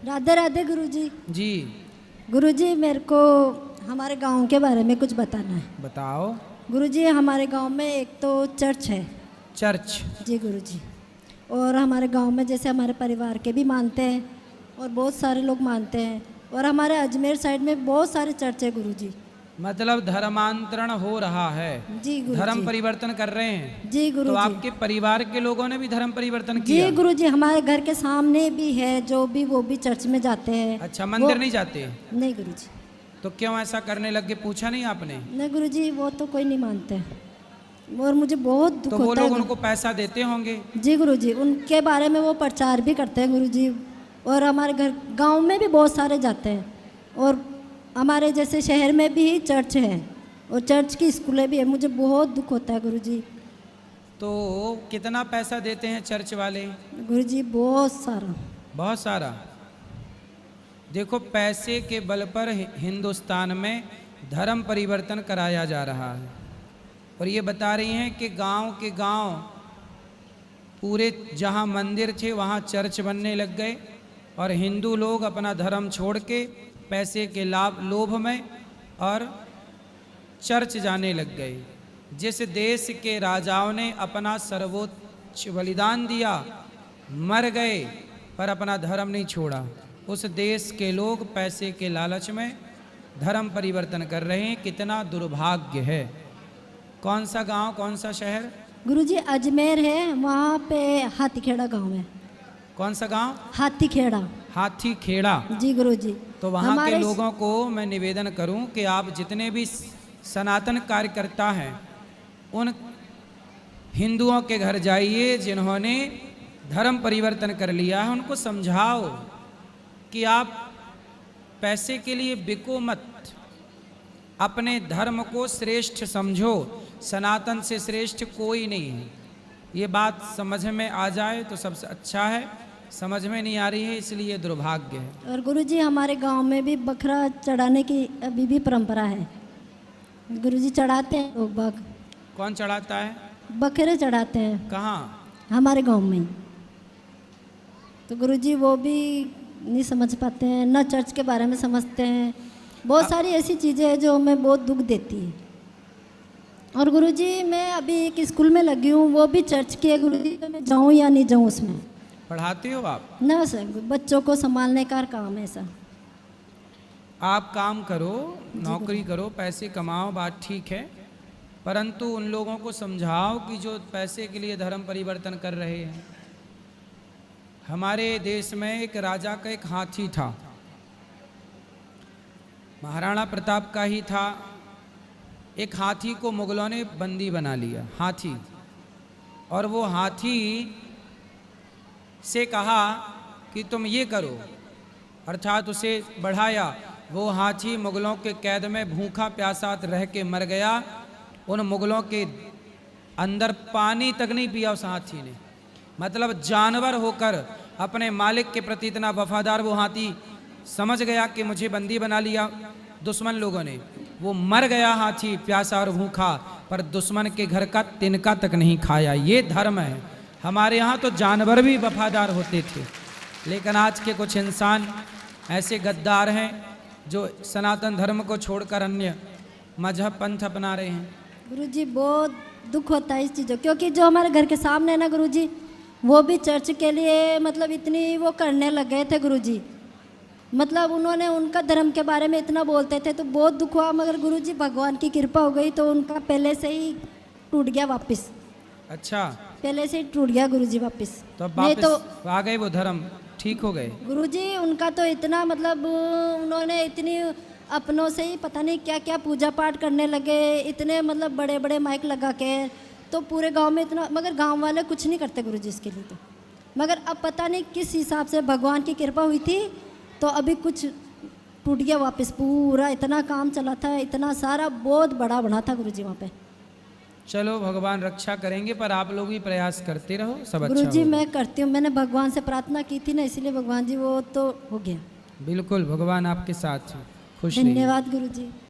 राधे राधे गुरुजी। जी गुरुजी मेरे को हमारे गांव के बारे में कुछ बताना है। बताओ। गुरुजी हमारे गांव में एक तो चर्च है। चर्च? जी गुरुजी। और हमारे गांव में जैसे हमारे परिवार के भी मानते हैं और बहुत सारे लोग मानते हैं, और हमारे अजमेर साइड में बहुत सारे चर्च है गुरुजी। मतलब धर्मांतरण हो रहा है? जी गुरुजी। धर्म परिवर्तन कर रहे हैं? जी गुरुजी। तो आपके परिवार के लोगों ने भी धर्म परिवर्तन जी किया? गुरुजी, हमारे घर के सामने भी है जो भी, वो भी चर्च में जाते हैं। अच्छा, मंदिर नहीं जाते? नहीं गुरुजी। तो क्यों ऐसा करने लगे, पूछा नहीं आपने? नहीं गुरुजी, वो तो कोई नहीं मानते और मुझे बहुत दुख तो वो होता है। लोग उनको पैसा देते होंगे? जी गुरुजी, उनके बारे में वो प्रचार भी करते हैं गुरुजी। और हमारे घर गांव में भी बहुत सारे जाते हैं, और हमारे जैसे शहर में भी चर्च है और चर्च की स्कूलें भी है। मुझे बहुत दुख होता है गुरुजी। तो कितना पैसा देते हैं चर्च वाले? गुरुजी बहुत सारा। बहुत सारा। देखो, पैसे के बल पर हिंदुस्तान में धर्म परिवर्तन कराया जा रहा है। और ये बता रही हैं कि गांव के गांव पूरे जहां मंदिर थे वहां चर्च बनने लग गए, और हिंदू लोग अपना धर्म छोड़ के पैसे के लोभ में और चर्च जाने लग गए। जिस देश के राजाओं ने अपना सर्वोच्च बलिदान दिया, मर गए, पर अपना धर्म नहीं छोड़ा, उस देश के लोग पैसे के लालच में धर्म परिवर्तन कर रहे हैं। कितना दुर्भाग्य है। कौन सा गांव, कौन सा शहर? गुरुजी अजमेर है, वहाँ पे हाथीखेड़ा गांव है। कौन सा गांव? हाथीखेड़ा। हाथीखेड़ा। जी गुरुजी। तो वहाँ के लोगों को मैं निवेदन करूं कि आप जितने भी सनातन कार्यकर्ता हैं उन हिंदुओं के घर जाइए जिन्होंने धर्म परिवर्तन कर लिया है, उनको समझाओ कि आप पैसे के लिए बिको मत, अपने धर्म को श्रेष्ठ समझो, सनातन से श्रेष्ठ कोई नहीं है। ये बात समझ में आ जाए तो सबसे अच्छा है, समझ में नहीं आ रही है इसलिए दुर्भाग्य है। और गुरुजी हमारे गांव में भी बकरा चढ़ाने की अभी भी परंपरा है। गुरुजी चढ़ाते हैं लोग बाग। कौन चढ़ाता है? बकरे चढ़ाते हैं। कहाँ? हमारे गांव में। तो गुरुजी वो भी नहीं समझ पाते हैं, न चर्च के बारे में समझते हैं। बहुत सारी ऐसी चीज़ें हैं जो हमें बहुत दुख देती है। और गुरुजी मैं अभी एक स्कूल में लगी हूँ, वो भी चर्च की है गुरुजी। तो मैं जाऊँ या नहीं जाऊँ उसमें? पढ़ाते हो आप? ना सर, बच्चों को संभालने का काम है सर। आप काम करो, नौकरी करो, पैसे कमाओ, बात ठीक है, परंतु उन लोगों को समझाओ कि जो पैसे के लिए धर्म परिवर्तन कर रहे हैं। हमारे देश में एक राजा का एक हाथी था, महाराणा प्रताप का ही था। एक हाथी को मुगलों ने बंदी बना लिया, हाथी। और वो हाथी से कहा कि तुम ये करो, अर्थात उसे बढ़ाया। वो हाथी मुगलों के कैद में भूखा प्यासा रह के मर गया। उन मुगलों के अंदर पानी तक नहीं पिया उस हाथी ने। मतलब जानवर होकर अपने मालिक के प्रति इतना वफादार वो हाथी समझ गया कि मुझे बंदी बना लिया दुश्मन लोगों ने। वो मर गया हाथी प्यासा और भूखा, पर दुश्मन के घर का तिनका तक नहीं खाया। ये धर्म है। हमारे यहाँ तो जानवर भी वफादार होते थे, लेकिन आज के कुछ इंसान ऐसे गद्दार हैं जो सनातन धर्म को छोड़कर अन्य मजहब पंथ अपना रहे हैं। गुरुजी बहुत दुख होता है इस चीज़ों, क्योंकि जो हमारे घर के सामने है ना गुरुजी, वो भी चर्च के लिए मतलब इतनी वो करने लग गए थे गुरुजी। मतलब उन्होंने उनका धर्म के बारे में इतना बोलते थे तो बहुत दुख हुआ, मगर गुरुजी भगवान की कृपा हो गई तो उनका पहले से ही टूट गया वापस। अच्छा, पहले से ही टूट गया गुरुजी वापस। तो अब नहीं तो आ गए वो धर्म, ठीक हो गए गुरुजी। उनका तो इतना मतलब उन्होंने इतनी अपनों से ही पता नहीं क्या क्या पूजा पाठ करने लगे, इतने मतलब बड़े बड़े माइक लगा के, तो पूरे गांव में इतना, मगर गांव वाले कुछ नहीं करते गुरुजी इसके लिए। तो मगर अब पता नहीं किस हिसाब से भगवान की कृपा हुई थी तो अभी कुछ टूट गया वापस पूरा। इतना काम चला था, इतना सारा बहुत बड़ा बना था गुरुजी वहाँ पे। चलो भगवान रक्षा करेंगे, पर आप लोग भी प्रयास करते रहो, सब अच्छा गुरुजी होगा। मैं करती हूँ, मैंने भगवान से प्रार्थना की थी ना, इसलिए भगवान जी वो तो हो गया। बिल्कुल, भगवान आपके साथ हैं। खुश रहिए। धन्यवाद गुरुजी।